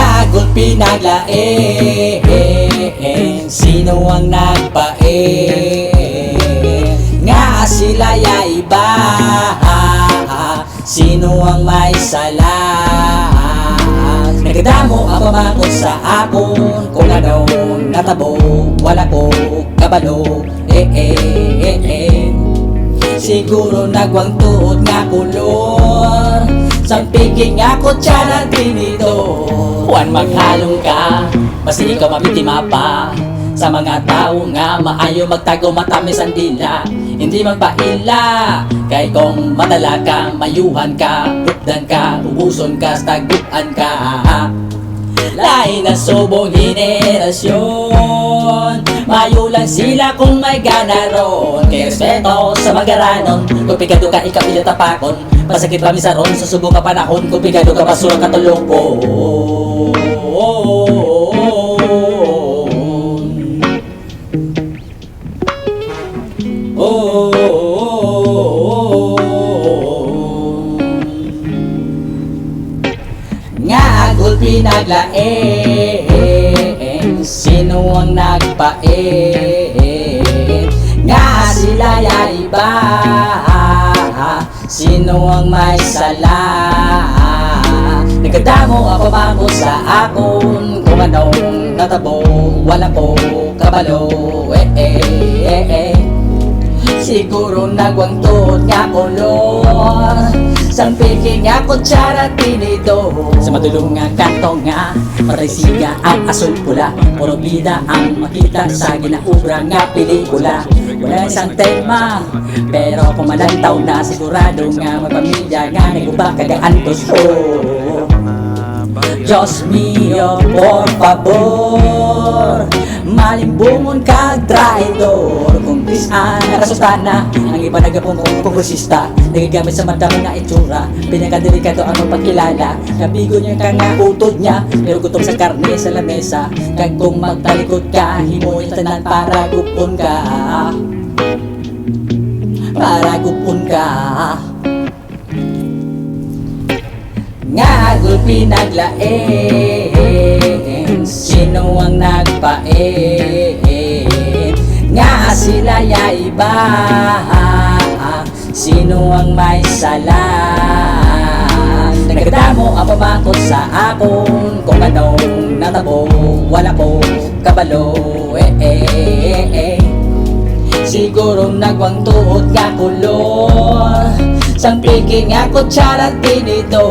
Agol pinaglain, sino ang nagpain? Nga sila'y iba, sino ang may sala? Nagdamo ang pamangkot sa akon, kung anong natabo, wala ko kabalo. Siguro nagwang tuod nga kulor, sampiging ako tiyan tinito. Juan maghalong ka, basta ikaw mabiktima pa sa mga tao nga maayo magtago matamis ang dila. Hindi magpaila, kay kung madala ka, mayuhan ka, bukdan ka, ubuson ka, taguan ka. Lain na subong henerasyon, mayo lang sila kung may gana ron. Kaya respeto sa mag-aranon, kung pikado ka ikaw ilatapakon, pasakit pa misaron sa subong ka panahon, kung pikado ka basura katulong ko. Nga agol pinaglain, sino ang nagpain? Nga sila'y iba, sino ang may sala? Nagkadamo ang pamangkot sa akon, kung anong natabo, wala ko kabalo. Siguro nagwang tuod nga kolor, sampiging ako tsara tinito. Sa madulong nga kanto nga, marisiga ang asul pula, puro bida ang makita sa ginaubra nga pelikula. Wala isang tema, pero kung malantaw na, sigurado nga magpamilya nga naguba kagaantos ko. Diyos mío, por favor, malimbungon kag traidor. Kung bisan nakasustana, ang iba nagapong kongresista, nagagamit sa madaming na itsura, pinakadelikado ang magpakilala. Nabigo niya ka nga utod niya, pero gutom sa karne sa lamesa. Kag kung magtalikod ka, himoy tanan para gupon ka, para gupon ka. Nga agol pinaglain, sino ang nagpain? Nga sila'y iba, sino ang may sala? Nagdamo ang pamangkot sa akon, kung anong natabo, wala ko kabalo. Siguro nagwang tuod nga kulor, sampiging ako tsara tinito.